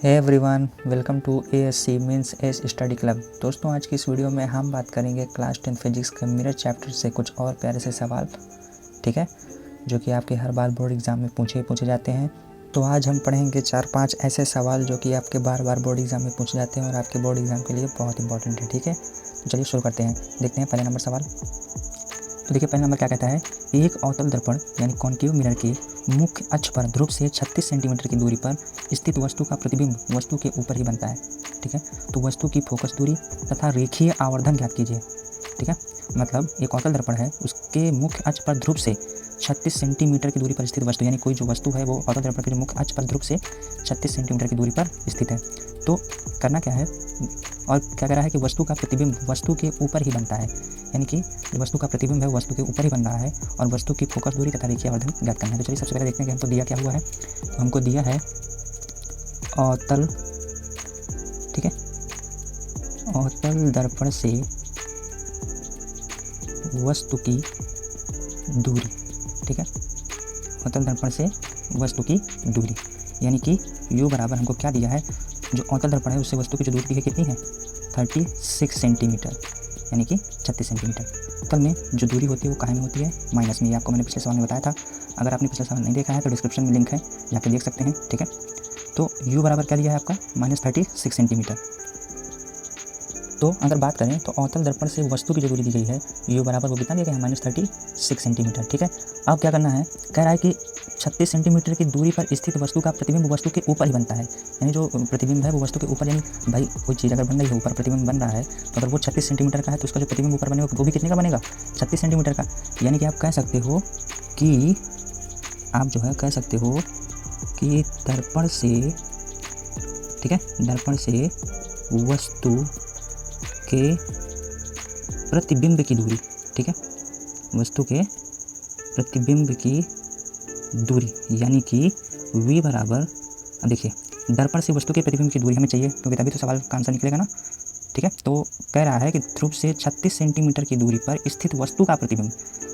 Hey everyone, welcome to ASC means S study club. दोस्तों, आज की इस वीडियो में हम बात करेंगे क्लास 10 फिजिक्स के मिरर चैप्टर से कुछ और प्यारे से सवाल, ठीक है, जो कि आपके हर बार बोर्ड एग्ज़ाम में पूछे जाते हैं। तो आज हम पढ़ेंगे 4-5 ऐसे सवाल जो कि आपके बार बार बोर्ड एग्ज़ाम में पूछे जाते हैं और आपके बोर्ड एग्ज़ाम के लिए बहुत इंपॉर्टेंट है, ठीक है। तो चलिए शुरू करते हैं। देखते हैं पहले नंबर सवाल। तो देखिए पहला नंबर क्या कहता है, एक अवतल दर्पण यानी कॉन्केव मिरर के मुख्य अक्ष पर ध्रुव से 36 सेंटीमीटर की दूरी पर स्थित वस्तु का प्रतिबिंब वस्तु के ऊपर ही बनता है, ठीक है। तो वस्तु की फोकस दूरी तथा रेखीय आवर्धन ज्ञात कीजिए, ठीक है। मतलब एक अवतल दर्पण है, उसके मुख्य अक्ष पर ध्रुव से 36 सेंटीमीटर की दूरी पर स्थित वस्तु, यानी कोई जो वस्तु है वो अवतल दर्पण के मुख्य अक्ष पर ध्रुव से 36 सेंटीमीटर की दूरी पर स्थित है। तो करना क्या है, और क्या कह रहा है कि वस्तु का प्रतिबिंब वस्तु के ऊपर ही बनता है, यानी कि वस्तु का प्रतिबिंब है वस्तु के ऊपर ही बन रहा है और वस्तु की फोकस दूरी तथा रेखीय आवर्धन ज्ञात करना है। तो चलिए सबसे पहले देखते हैं कि हमको दिया क्या हुआ है। तो हमको दिया है अवतल, ठीक है, अवतल दर्पण से वस्तु की दूरी, ठीक है, अवतल दर्पण से वस्तु की दूरी, यानी कि u बराबर हमको क्या दिया है, जो अवतल दर्पण है उससे वस्तु की जो दूरी है कितनी है, 36 सेंटीमीटर, यानी कि 36 सेंटीमीटर। अवतल में जो दूरी होती है वो काहे में होती है, माइनस में। ये आपको मैंने पिछले सवाल में बताया था। अगर आपने पिछले सवाल नहीं देखा है तो डिस्क्रिप्शन में लिंक है, जाके देख सकते हैं, ठीक है। तो u बराबर क्या दिया है आपका, -36 सेंटीमीटर। तो अगर बात करें तो अवतल दर्पण से वस्तु की जो दूरी दी गई है u बराबर वो कितना दिया गया है, -36 सेंटीमीटर, ठीक है। अब क्या करना है, कह रहा है कि 36 सेंटीमीटर की दूरी पर स्थित वस्तु का प्रतिबिंब वस्तु के ऊपर ही बनता है, यानी जो प्रतिबिंब है वो वस्तु के ऊपर, यानी भाई कोई चीज़ अगर बन रही है ऊपर प्रतिबिंब बन रहा है तो अगर वो 36 सेंटीमीटर का है तो उसका जो प्रतिबिंब ऊपर बनेगा वो भी कितने का बनेगा, 36 सेंटीमीटर का। यानी कि आप कह सकते हो कि कह सकते हो कि दर्पण से, ठीक है, दर्पण से वस्तु के प्रतिबिंब की दूरी, ठीक है, वस्तु के प्रतिबिंब की दूरी, यानी कि v बराबर, अब देखिए दर्पण से वस्तु के प्रतिबिंब की दूरी हमें चाहिए क्योंकि तभी तो सवाल का आंसर निकलेगा ना, ठीक है। तो कह रहा है कि ध्रुव से 36 सेंटीमीटर की दूरी पर स्थित वस्तु का प्रतिबिंब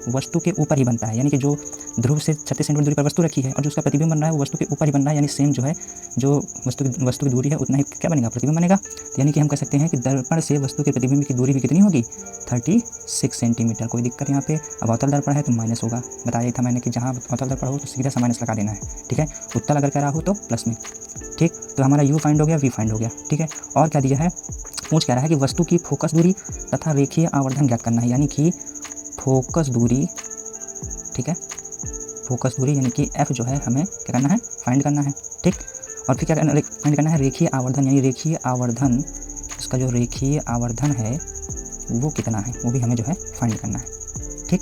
वस्तु के ऊपर ही बनता है, यानी कि जो ध्रुव से 36 सेंटीमीटर दूरी पर वस्तु रखी है और जो उसका प्रतिबिंब बन रहा है वो वस्तु के ऊपर ही बन रहा है, यानी सेम जो है जो वस्तु की दूरी है उतना ही क्या बनेगा, प्रतिबिंब बनेगा। तो यानी कि हम कह सकते हैं कि दर्पण से वस्तु के प्रतिबिंब की दूरी भी कितनी होगी, 36 सेंटीमीटर। कोई दिक्कत यहाँ पे। अब अवतल दर्पण है तो माइनस होगा, बताया था मैंने कि जहाँ अवतल दर्पण हो तो सीधा सा माइनस लगा देना है, ठीक है। उत्तल अगर कह रहा हो तो प्लस में, ठीक। तो हमारा u फाइंड हो गया, v फाइंड हो गया, ठीक है। और क्या दिया है, पूछ कह रहा है कि वस्तु की फोकस दूरी तथा रेखीय आवर्धन ज्ञात करना है, यानी कि फोकस दूरी, ठीक है, फोकस दूरी यानी कि f जो है हमें क्या करना है, फाइंड करना है, ठीक। और फिर क्या फाइंड करना है, रेखीय आवर्धन, यानी रेखीय आवर्धन, इसका जो रेखीय आवर्धन है वो कितना है वो भी हमें जो है फाइंड करना है, ठीक।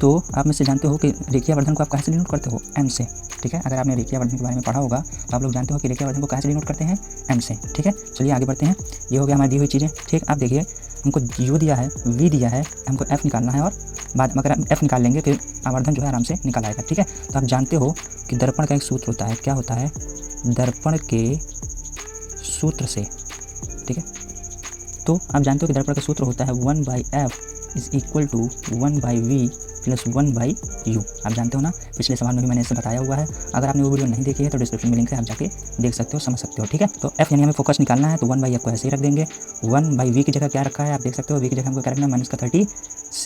तो आप में से जानते हो कि रेखीय आवर्धन को आप कहाँ से डिनोट करते हो, m से, ठीक है। अगर आपने रेखीय आवर्धन के बारे में पढ़ा होगा तो आप लोग जानते हो कि रेखीय आवर्धन को कहाँ से डिनोट करते हैं, m से, ठीक है। चलिए आगे बढ़ते हैं। ये हो गया हमारी दी हुई चीज़ें, ठीक। आप देखिए हमको u दिया है, v दिया है, हमको f निकालना है और बाद में अगर हम f निकाल लेंगे तो आवर्धन जो है आराम से निकल आएगा, ठीक है। तो आप जानते हो कि दर्पण का एक सूत्र होता है, क्या होता है, दर्पण के सूत्र से, ठीक है। तो आप जानते हो कि दर्पण का सूत्र होता है 1/f is equal to 1/v plus 1/u। आप जानते हो ना, पिछले सवाल में भी मैंने इसे बताया हुआ है। अगर आपने वो वीडियो नहीं देखी है तो डिस्क्रिप्शन में लिंक है, आप जाके देख सकते हो, समझ सकते हो, ठीक है। तो f यानी हमें फोकस निकालना है तो 1/f को ऐसे ही रख देंगे, 1/v की जगह क्या रखा है आप देख सकते हो, v की जगह हमको क्या रखना है, माइनस का 36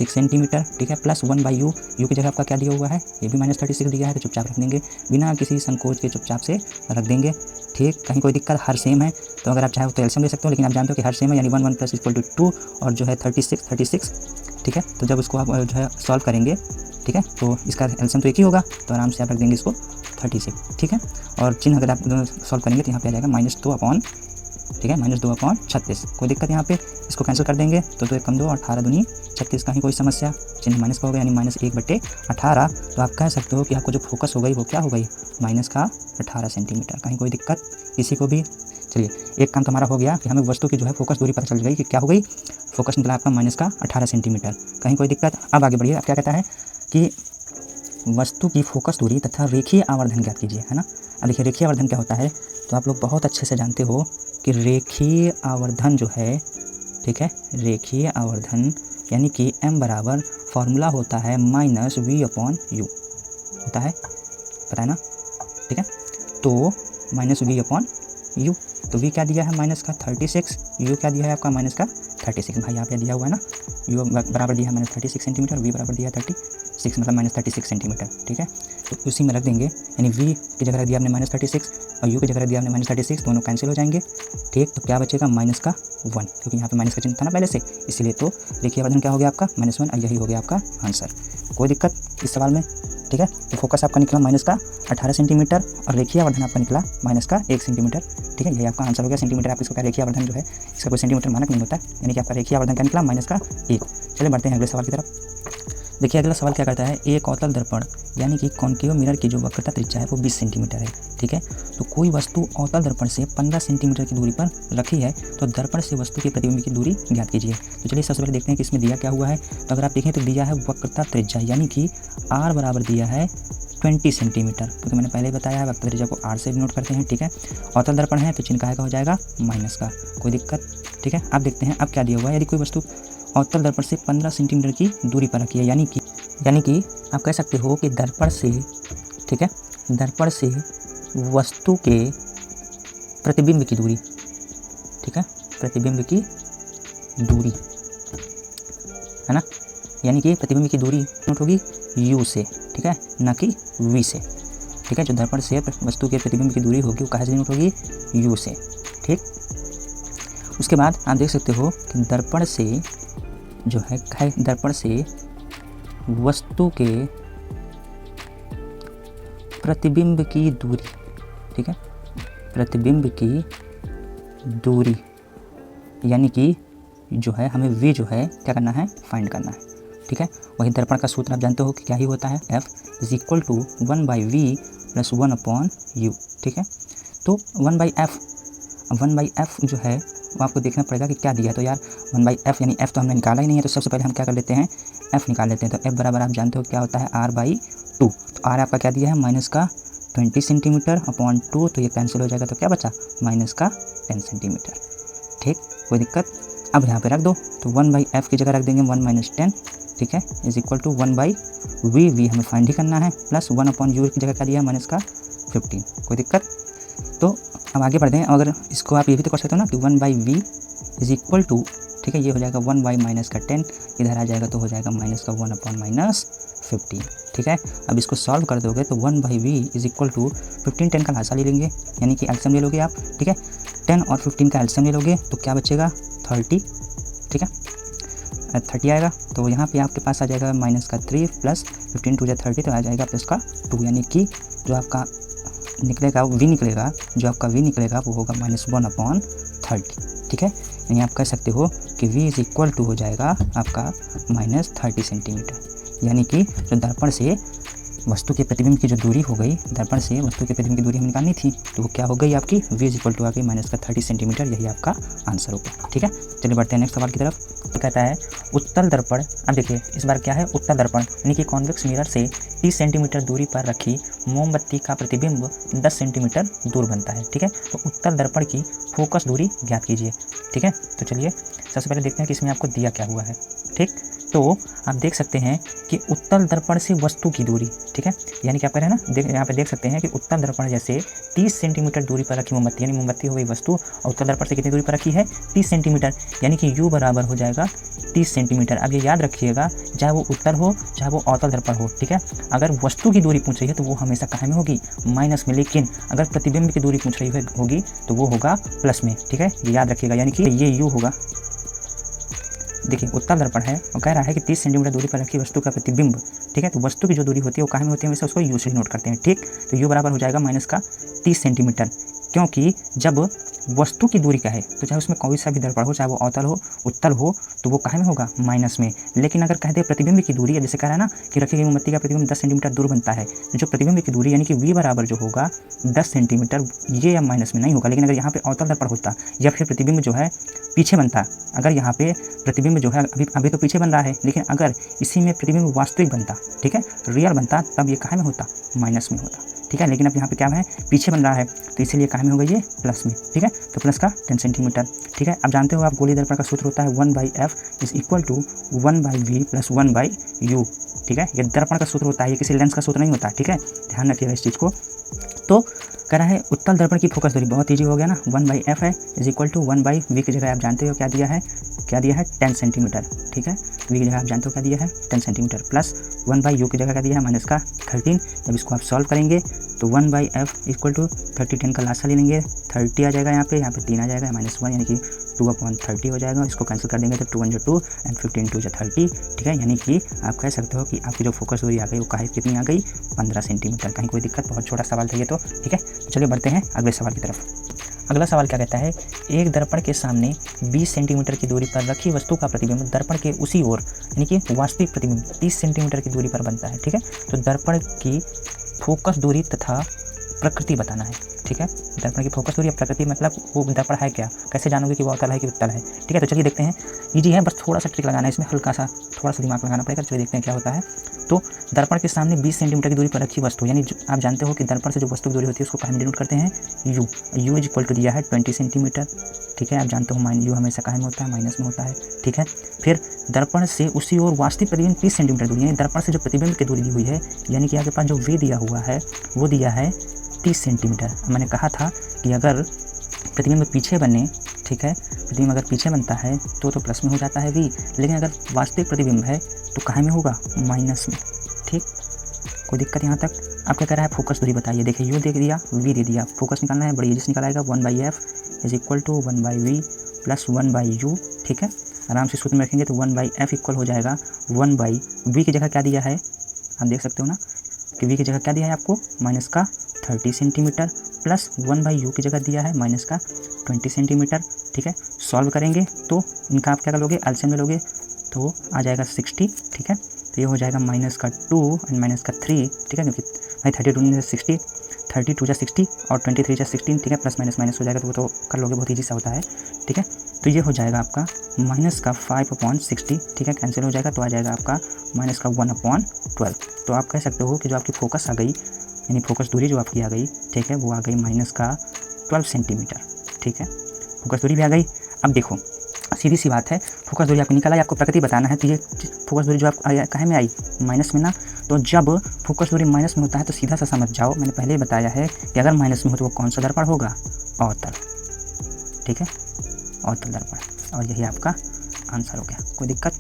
सेंटीमीटर, ठीक है, प्लस 1/u, u की जगह आपका क्या दिया हुआ है, ये भी -36 दिया है, तो चुपचाप रख देंगे, बिना किसी संकोच के चुपचाप से रख देंगे, ठीक। कहीं कोई दिक्कत, हर सेम है तो अगर आप चाहे तो एलसीएम ले सकते हो, लेकिन आप जानते हो कि हर सेम है, यानी 1 + 1 = 2 और जो है 36, ठीक है। तो जब उसको आप जो है सॉल्व करेंगे, ठीक है, तो इसका एलसीएम तो एक ही होगा, तो आराम से आप रख देंगे इसको 36, ठीक है। और चिन्ह अगर आप सॉल्व करेंगे तो यहाँ पे आ जाएगा -2/, ठीक है, -2/36। कोई दिक्कत यहाँ पे, इसको कैंसिल कर देंगे तो 2 × 1 = 2, 18 दूनी 36, कहीं कोई समस्या, चिन्ह माइनस का हो गया यानी -1/18। तो आप कह सकते हो कि आपको जो फोकस हो गई वो क्या हो गई, -18 सेंटीमीटर। कहीं कोई दिक्कत किसी को भी। चलिए एक काम तो हमारा हो गया कि हमें वस्तु की जो है फोकस दूरी पता चल गई कि क्या हो गई, फोकस निकला आपका -18 सेंटीमीटर। कहीं कोई दिक्कत। अब आगे बढ़िए, अब क्या कहता है कि वस्तु की फोकस दूरी तथा रेखीय आवर्धन ज्ञात कीजिए, है ना। अब देखिए रेखीय आवर्धन क्या होता है, तो आप लोग बहुत अच्छे से जानते हो कि रेखीय आवर्धन जो है, ठीक है, रेखीय आवर्धन यानी कि m बराबर फॉर्मूला होता है -v/u होता है, पता है ना, ठीक है। तो -v/u यू। तो वी क्या दिया है माइनस का 36, यू क्या दिया है आपका माइनस का 36। भाई यहाँ पे दिया हुआ है ना, यू बराबर दिया है माइनस 36 सेंटीमीटर, वी बराबर दिया है 36 मतलब माइनस 36 सेंटीमीटर। ठीक है, तो उसी में रख देंगे, यानी वी की जगह रख दिया आपने माइनस 36 और यू की जगह रख दिया आपने माइनस 36, दोनों कैंसिल हो जाएंगे। ठीक, तो क्या बचेगा माइनस का 1, क्योंकि यहाँ पे माइनस का चिन्ह था ना पहले से, इसलिए तो रेखीय आवर्धन क्या हो गया आपका -1 और यही हो गया आपका आंसर। कोई दिक्कत इस सवाल में? ठीक है, तो फोकस आपका निकला माइनस का 18 सेंटीमीटर और रेखीय आवर्धन आपका निकला माइनस का 1 सेंटीमीटर। ठीक है, यही आपका आंसर हो गया। सेंटीमीटर आप इसको क्या रेखीय आवर्धन जो है इसका कोई सेंटीमीटर मानक नहीं होता, यानी कि आपका रेखीय आवर्धन क्या निकला माइनस का 1। चलिए बढ़ते हैं अगले सवाल की तरफ। देखिए अगला सवाल क्या करता है, एक अवतल दर्पण यानी कि कॉन्केव मिरर की जो वक्रता त्रिज्या है वो 20 सेंटीमीटर है। ठीक है, तो कोई वस्तु अवतल दर्पण से 15 सेंटीमीटर की दूरी पर रखी है, तो दर्पण से वस्तु के प्रतिबिंब की दूरी ज्ञात कीजिए। तो चलिए सबसे पहले देखते हैं कि इसमें दिया क्या हुआ है। तो अगर आप देखें तो दिया है वक्रता त्रिज्या, यानी कि आर बराबर दिया है 20 सेंटीमीटर, क्योंकि मैंने पहले बताया है वक्रता त्रिज्या को आर से नोट करते हैं। ठीक है, अवतल दर्पण है तो चिन्ह का हो जाएगा माइनस का, कोई दिक्कत। ठीक है, अब देखते हैं अब क्या दिया हुआ है। यदि कोई वस्तु अवतल दर्पण से 15 सेंटीमीटर की दूरी पर रखी है, यानी कि आप कह सकते हो कि दर्पण से, ठीक है, दर्पण से वस्तु के प्रतिबिंब की दूरी, ठीक है, प्रतिबिंब की दूरी है ना, यानी कि प्रतिबिंब की दूरी नोट होगी u से, ठीक है, ना कि v से। ठीक है, जो दर्पण से वस्तु के प्रतिबिंब की दूरी होगी वो कहाँ से नोट होगी, u से। ठीक, उसके बाद आप देख सकते हो कि दर्पण से जो है दर्पण से वस्तु के प्रतिबिंब की दूरी, ठीक है, प्रतिबिंब की दूरी, यानी कि जो है हमें v जो है क्या करना है, फाइंड करना है। ठीक है, वही दर्पण का सूत्र आप जानते हो कि क्या ही होता है, F = 1/v + 1/u। ठीक है, तो 1/f जो है वो आपको देखना पड़ेगा कि क्या दिया है। तो यार 1/f यानी f तो हमने निकाला ही नहीं है, तो सबसे पहले हम क्या कर लेते हैं, f निकाल लेते हैं। तो f बराबर आप जानते हो क्या होता है, r/2। तो r आपका क्या दिया है माइनस का 20 सेंटीमीटर अपॉन 2, तो ये कैंसिल हो जाएगा, तो क्या बचा माइनस का 10 सेंटीमीटर। ठीक, कोई दिक्कत। अब यहाँ पे रख दो, तो 1/f की जगह रख देंगे 1 - 10, ठीक है, = 1/v हमें फाइंड ही करना है, प्लस 1/u की जगह क्या दिया है माइनस का 15, कोई दिक्कत। तो अब आगे बढ़ते हैं, अगर इसको आप ये भी तो कर सकते हो ना कि 1/v = ठीक है, ये हो जाएगा 1/-10, इधर आ जाएगा तो हो जाएगा माइनस का 1/-15। ठीक है, अब इसको सॉल्व कर दोगे तो 1/v = 15, 10 का लासा ले लेंगे, यानी कि एलसीएम ले लोगे आप। ठीक है, 10 और 15 का एलसीएम ले लोगे तो क्या बचेगा 30। ठीक है, 30 आएगा, तो यहाँ पे आपके पास आ जाएगा माइनस का 3 प्लस 15 × 2 = 30, तो आ जाएगा प्लस का 2, यानी कि जो आपका निकलेगा v निकलेगा, जो आपका v निकलेगा वो होगा -1/30। ठीक है, यानी आप कह सकते हो कि v = हो जाएगा आपका -30 सेंटीमीटर, यानी कि जो दर्पण से वस्तु के प्रतिबिंब की जो दूरी हो गई, दर्पण से वस्तु के प्रतिबिंब की दूरी हमें निकालनी थी, तो वो क्या हो गई आपकी v = आ गई -30 सेंटीमीटर, यही आपका आंसर होगा। ठीक है, चलिए बढ़ते हैं नेक्स्ट सवाल की तरफ। तो कहता है उत्तल दर्पण, अब देखिए इस बार क्या है, उत्तल दर्पण यानी कि कॉन्वेक्स मिरर से 30 सेंटीमीटर दूरी पर रखी मोमबत्ती का प्रतिबिंब 10 सेंटीमीटर दूर बनता है। ठीक है, तो उत्तल दर्पण की फोकस दूरी ज्ञात कीजिए। ठीक है, तो चलिए सबसे पहले देखते हैं कि इसमें आपको दिया क्या हुआ है। ठीक, तो आप देख सकते हैं कि उत्तल दर्पण से वस्तु की दूरी, ठीक है, यानी कि आप कह रहे हैं ना, यहाँ पे देख सकते हैं कि उत्तल दर्पण जैसे 30 सेंटीमीटर दूरी पर रखी मोमबत्ती, यानी मोमबत्ती हो गई वस्तु, और उत्तल दर्पण से कितनी दूरी पर रखी है 30 सेंटीमीटर, यानी कि u बराबर हो जाएगा 30 सेंटीमीटर। अब ये याद रखिएगा, चाहे वो उत्तल हो चाहे वो अवतल दर्पण हो, ठीक है, अगर वस्तु की दूरी पूछ रही है तो वो हमेशा कहाँ में होगी, माइनस में, लेकिन अगर प्रतिबिंब की दूरी पूछ रही होगी तो वो होगा प्लस में। ठीक है, ये याद रखिएगा, यानी कि ये u होगा। देखिए उत्तल दर्पण है और कह रहा है कि 30 सेंटीमीटर दूरी पर रखी वस्तु का प्रतिबिंब, ठीक है, तो वस्तु की जो दूरी होती है वो कहाँ में होती है, वैसे उसको u से नोट करते हैं। ठीक, तो u बराबर हो जाएगा माइनस का 30 सेंटीमीटर, क्योंकि जब वस्तु की दूरी का है तो चाहे उसमें कोई सा भी दर्पण हो, चाहे वो अवतल हो उत्तल हो, तो वो कहाँ में होगा, माइनस में। लेकिन अगर कहते हैं प्रतिबिंब की दूरी है, जैसे कह रहा है ना कि रखी गई मोमबत्ती का प्रतिबिंब 10 सेंटीमीटर दूर बनता है, जो प्रतिबिंब की दूरी यानी कि v बराबर जो होगा 10 सेंटीमीटर, ये या माइनस में नहीं होगा। लेकिन अगर यहाँ पे अवतल दर्पण होता या फिर प्रतिबिंब जो है पीछे बनता, अगर यहाँ पे प्रतिबिंब जो है अभी तो पीछे बन रहा है, लेकिन अगर इसी में प्रतिबिंब वास्तविक बनता, ठीक है, रियल बनता, तब ये कहाँ में होता, माइनस में होता। ठीक है, लेकिन अब यहाँ पे क्या है, पीछे बन रहा है, तो इसीलिए कहाँ में होगा ये प्लस में। ठीक है, तो प्लस का 10 सेंटीमीटर। ठीक है, अब जानते हो आप गोली दर्पण का सूत्र होता है 1/f = 1/v + 1/u। ठीक है, ये दर्पण का सूत्र होता है, ये किसी लेंस का सूत्र नहीं होता। ठीक है, ध्यान रखिएगा इस चीज़ को। तो कह रहा है उत्तल दर्पण की फोकस दूरी, बहुत ईजी हो गया ना, 1/f है इज इक्वल टू 1/v की जगह आप जानते हो क्या दिया है 10 सेंटीमीटर, ठीक है। v की जगह आप जानते हो क्या दिया है 10 सेंटीमीटर, प्लस 1/u की जगह क्या दिया है -13। जब इसको आप सॉल्व करेंगे तो 1/f इक्वल टू 30 10 का लास्ट ले लेंगे, 30 आ जाएगा, यहाँ पे 3 आ जाएगा, -1 यानी कि 2/30 हो जाएगा। इसको कैंसिल कर देंगे तो 2 × 2 एंड 15 × 30, ठीक है। यानी कि आप कह सकते हो कि आपकी जो फोकस दूरी आ गई वो कितनी आ गई 15 सेंटीमीटर। कहीं कोई दिक्कत, बहुत छोटा सवाल था ये तो, ठीक है। चलिए बढ़ते हैं अगले सवाल की तरफ। अगला सवाल क्या कहता है, एक दर्पण के सामने 20 सेंटीमीटर की दूरी पर रखी वस्तु का प्रतिबिंब दर्पण के उसी ओर, यानी कि वास्तविक प्रतिबिंब 30 सेंटीमीटर की दूरी पर बनता है, ठीक है। तो दर्पण की फोकस दूरी तथा प्रकृति बताना है, ठीक है। दर्पण की फोकस दूरी या प्रकृति मतलब वो दर्पण है क्या, कैसे जानोगे कि वो अवतल है कि उत्तल है, ठीक है। तो चलिए देखते हैं, ईजी है, बस थोड़ा सा ट्रिक लगाना है इसमें, हल्का सा थोड़ा सा दिमाग लगाना पड़ेगा। चलिए देखते हैं क्या होता है। तो दर्पण के सामने 20 सेंटीमीटर की दूरी पर रखी वस्तु, यानी आप जानते हो कि दर्पण से जो वस्तु की दूरी होती है उसको काहे डिनोट करते हैं u। u is equal to दिया है 20 सेंटीमीटर, ठीक है। आप जानते हो u हमेशा काहे में होता है, माइनस में होता है, ठीक है। फिर दर्पण से उसी ओर वास्तविक प्रतिबिंब 30 सेंटीमीटर दूरी, यानी दर्पण से जो प्रतिबिंब की दूरी दी हुई है, यानी कि आपके पास जो v दिया हुआ है वो दिया है 30 सेंटीमीटर। मैंने कहा था कि अगर प्रतिबिंब पीछे बने, ठीक है, प्रतिबिंब अगर पीछे बनता है तो प्लस में हो जाता है v, लेकिन अगर वास्तविक प्रतिबिंब है तो काहे में होगा माइनस में, ठीक। कोई दिक्कत यहाँ तक। आप क्या कह रहा है फोकस दूरी बताइए, देखिए u दे दिया, v दे दिया, फोकस निकालना है, बड़ी ईजी से निकल आएगा 1/f is equal to 1/v plus 1/u, ठीक है। आराम से सूत्र में रखेंगे तो 1/f इक्वल हो जाएगा 1/v की जगह क्या दिया है, आप देख सकते हो ना कि v की जगह क्या दिया है आपको -30 सेंटीमीटर, प्लस 1/u की जगह दिया है -20 सेंटीमीटर, ठीक है। सॉल्व करेंगे तो इनका आप क्या करोगे, एलसीएम में लोगे तो आ जाएगा 60, ठीक है। तो ये हो जाएगा -2 एंड -3, ठीक है, क्योंकि भाई 32 से 60, 32 जा 60 और 23 जा 16, ठीक है, प्लस माइनस हो जाएगा, तो वो तो कर लोगे, बहुत ईजी सा होता है, ठीक है। तो ये हो जाएगा आपका -5/60, ठीक है, कैंसिल हो जाएगा, तो आ जाएगा आपका -1/12। तो आप कह सकते हो कि जो आपकी फोकस आ गई, यानी फोकस दूरी जो आपकी आ गई, ठीक है, वो आ गई -12 सेंटीमीटर, ठीक है, फोकस दूरी भी आ गई। अब देखो सीधी सी बात है, फोकस दूरी आपकी निकल आई, आपको प्रकृति बताना है, तो ये फोकस दूरी जो आप कहे में आई माइनस में ना, तो जब फोकस दूरी माइनस में होता है तो सीधा सा समझ जाओ, मैंने पहले ही बताया है कि अगर माइनस में हो तो वो कौन सा दर्पण होगा, अवतल, ठीक है, अवतल दर्पण, और यही आपका आंसर हो गया। कोई दिक्कत।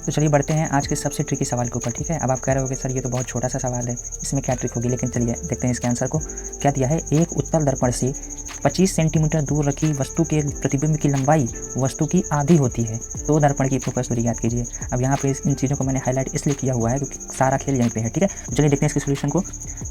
तो चलिए बढ़ते हैं आज के सबसे ट्रिकी सवाल के ऊपर, ठीक है। अब आप कह रहे हो कि सर ये तो बहुत छोटा सा सवाल है, इसमें क्या ट्रिक होगी, लेकिन चलिए देखते हैं इसके आंसर को। क्या दिया है, एक उत्तल दर्पण से 25 सेंटीमीटर दूर रखी वस्तु के प्रतिबिंब की लंबाई वस्तु की आधी होती है, तो दर्पण की फोकस दूरी याद कीजिए। अब यहाँ पे इन चीज़ों को मैंने हाईलाइट इसलिए किया हुआ है क्योंकि सारा खेल यहीं पे है, ठीक है। तो चलिए देखते हैं इसके सोल्यूशन को।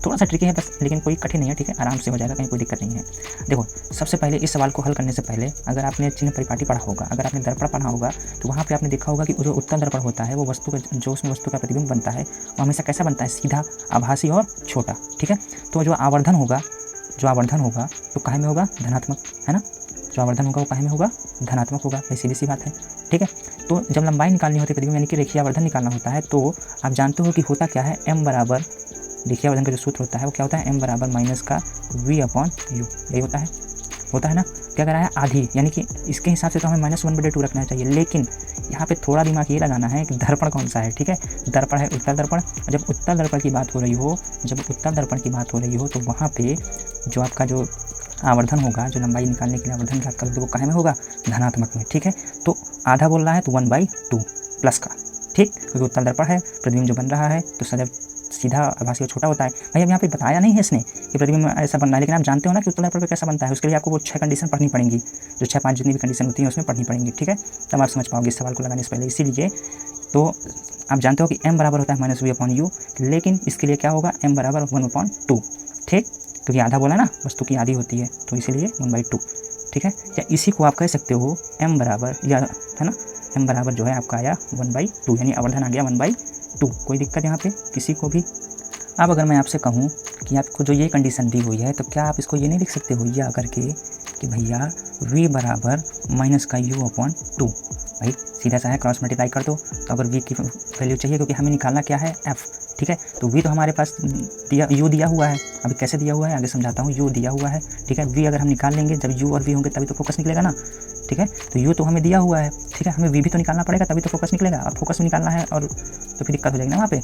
थोड़ा सा ट्रिकी है बस, लेकिन कोई कठिन नहीं है, ठीक है, आराम से हो जाएगा, कहीं कोई दिक्कत नहीं है। देखो सबसे पहले इस सवाल को हल करने से पहले अगर आपने चिन्ह परिपाटी पढ़ा होगा, अगर आपने दर्पण पढ़ा होगा, तो वहाँ पर आपने देखा होगा कि जो उत्तल दर्पण होता है वो वस्तु का, जो उसमें वस्तु का प्रतिबिंब बनता है वो हमेशा कैसा बनता है, सीधा, आभासी और छोटा, ठीक है। तो जो आवर्धन होगा तो काहे में होगा, धनात्मक, है ना। जो आवर्धन होगा वो काहे में होगा, धनात्मक होगा, ये सीधी सी बात है, ठीक है। तो जब लंबाई निकालनी होती है प्रतिबिंब यानी कि रेखीय आवर्धन निकालना होता है, तो आप जानते हो कि होता क्या है, m बराबर, रेखीय आवर्धन का जो सूत्र होता है वो क्या होता है, m बराबर -v/u, यही होता है ना। क्या कह रहा है, आधी, यानी कि इसके हिसाब से तो हमें -1/2 रखना चाहिए, लेकिन यहाँ पे थोड़ा दिमाग ये लगाना है कि दर्पण कौन सा है, ठीक है। दर्पण है उत्तल दर्पण, जब उत्तल दर्पण की बात हो रही हो तो वहाँ पे जो आपका जो आवर्धन होगा, जो लंबाई निकालने के लिए आवर्धन की बात करते वो काहे में होगा, धनात्मक में, ठीक है। तो आधा बोल रहा है तो 1/2 प्लस का, ठीक, क्योंकि उत्तल दर्पण है, प्रतिबिंब जो बन रहा है तो सदैव सीधा, आभासी और छोटा होता है। भाई अब यहाँ पे बताया नहीं है इसने कि प्रतिबिंब ऐसा बनना है, लेकिन आप जानते हो ना कि उत्तल दर्पण पे कैसा बनता है, उसके लिए आपको वो 6 कंडीशन पढ़नी पड़ेंगी, जो 6-5 जितनी भी कंडीशन होती है उसमें पढ़नी पड़ेंगी, ठीक है, तब आप समझ पाओगे इस सवाल को लगाने से पहले। इसीलिए तो आप जानते हो कि m बराबर होता है -v/u, लेकिन इसके लिए क्या होगा, m बराबर 1/2, ठीक, क्योंकि आधा बोला ना, वस्तु की आधी होती है, तो इसीलिए 1/2, ठीक है। या इसी को आप कह सकते हो m बराबर, या है ना, m बराबर जो है आपका आया 1/2, यानी आवर्धन आ गया 1/2। कोई दिक्कत यहाँ पे किसी को भी। अब अगर मैं आपसे कहूँ कि आपको जो ये कंडीशन दी हुई है, तो क्या आप इसको ये नहीं लिख सकते हो या करके कि भैया v बराबर -u/2, भाई सीधा सा है, क्रॉस मल्टीप्लाई कर दो, तो अगर v की वैल्यू चाहिए, क्योंकि हमें निकालना क्या है, f, ठीक है। तो v तो हमारे पास दिया, u दिया हुआ है, अभी कैसे दिया हुआ है आगे समझाता हूँ, u दिया हुआ है, ठीक है। v अगर हम निकाल लेंगे, जब u और v होंगे तभी तो फोकस निकलेगा ना, ठीक है। तो यू तो हमें दिया हुआ है, ठीक है, हमें वी भी तो निकालना पड़ेगा, तभी तो फोकस निकलेगा। अब फोकस भी निकालना है और तो फिर दिक्कत हो जाएगी ना वहाँ पे।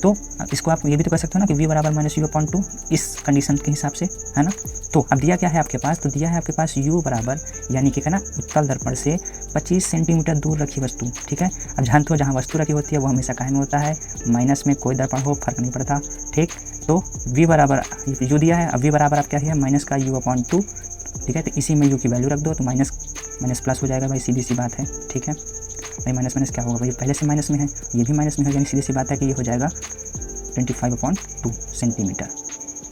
तो इसको आप ये भी तो कह सकते हो ना कि v बराबर -u/2 इस कंडीशन के हिसाब से, है ना। तो अब दिया क्या है आपके पास, तो दिया है आपके पास u बराबर, यानी कि ना उत्तल दर्पण से 25 सेंटीमीटर दूर रखी वस्तु, ठीक है। अब जानते हो जहाँ वस्तु रखी होती है वो हमेशा काहे में होता है, माइनस में, कोई दर्पण हो फर्क नहीं पड़ता, ठीक। तो v बराबर u दिया है, अब v बराबर आप क्या है माइनस का u/2, ठीक है। तो इसी में u की वैल्यू रख दो तो माइनस माइनस प्लस हो जाएगा भाई, सीधी सी बात है, ठीक है भाई। माइनस माइनस क्या होगा भाई, पहले से माइनस में है, ये भी माइनस में है, यानी सीधी सी बात है कि ये हो जाएगा 25/2 सेंटीमीटर,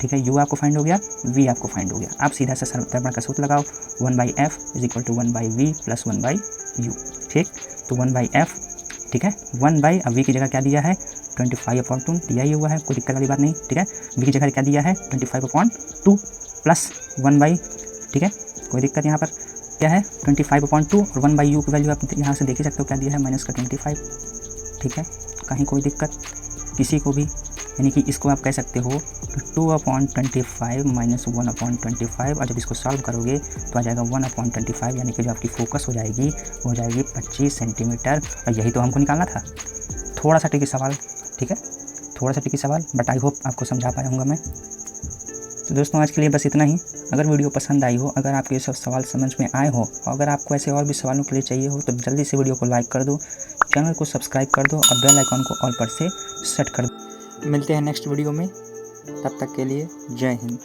ठीक है। u आपको फाइंड हो गया, v आपको फाइंड हो गया। आप सीधा सा दर्पण का सूत्र लगाओ, 1/f = 1/v + 1/u, ठीक। तो 1/f, ठीक है, 1/, अब v की जगह क्या दिया है 25/2 दिया ही हुआ है, कोई दिक्कत वाली बात नहीं, ठीक है। v की जगह क्या दिया है 25/2 + 1/, ठीक है, कोई दिक्कत यहाँ पर क्या है 25/2 और 1/u की वैल्यू आप यहाँ से देख ही सकते हो क्या दिया है -25, ठीक है। कहीं कोई दिक्कत किसी को भी, यानी कि इसको आप कह सकते हो 2/25 - 1/25, और जब इसको सॉल्व करोगे तो आ जाएगा 1/25, यानी कि जो आपकी फोकस हो जाएगी वो हो जाएगी 25 सेंटीमीटर। और यही तो हमको निकालना था। थोड़ा सा ट्रिकी सवाल, ठीक है, थोड़ा सा ट्रिकी सवाल, बट आई होप आपको समझा पाया हूँगा मैं। तो दोस्तों आज के लिए बस इतना ही। अगर वीडियो पसंद आई हो, अगर आपके ये सब सवाल समझ में आए हो, और अगर आपको ऐसे और भी सवालों के लिए चाहिए हो तो जल्दी से वीडियो को लाइक कर दो, चैनल को सब्सक्राइब कर दो और बेल आइकॉन को ऑल पर से सेट कर दो। मिलते हैं नेक्स्ट वीडियो में, तब तक के लिए जय हिंद।